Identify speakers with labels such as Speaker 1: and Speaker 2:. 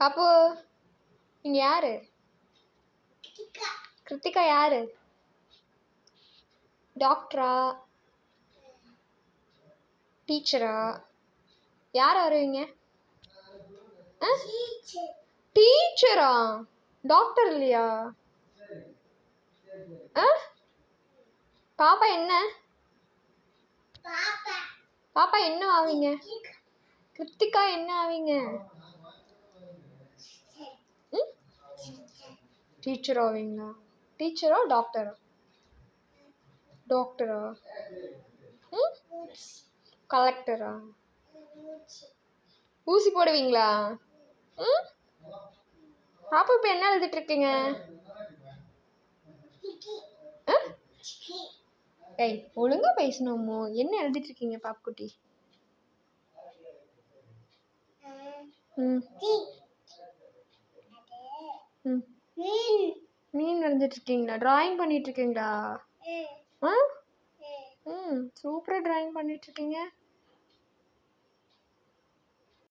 Speaker 1: பாப்பு நீங்க யாரு? கிருத்திகா யாரு? டாக்டரா டீச்சரா? யார் வருவீங்க? டீச்சரா? டாக்டர் இல்லையா? பாப்பா என்ன? பாப்பா என்ன ஆவீங்க? கிருத்திகா என்ன ஆவீங்க? டீச்சர் ஆவீங்களா? டீச்சரா டாக்டரா? டாக்டரா? கலெக்டரா? ஊசி போடுவீங்களா? பாப்பா இப்போ என்ன எழுதிட்டு இருக்கீங்க? ஏய் ஒழுங்கா பேசணுமோ? என்ன எழுதிட்டு இருக்கீங்க பாப்புக்குட்டி? மீன் வரைஞ்சிட்டு இருக்கீங்களா? டிராயிங் பண்ணிட்டு இருக்கீங்களா? சூப்பரா டிராயிங் பண்ணிட்டு இருக்கீங்க.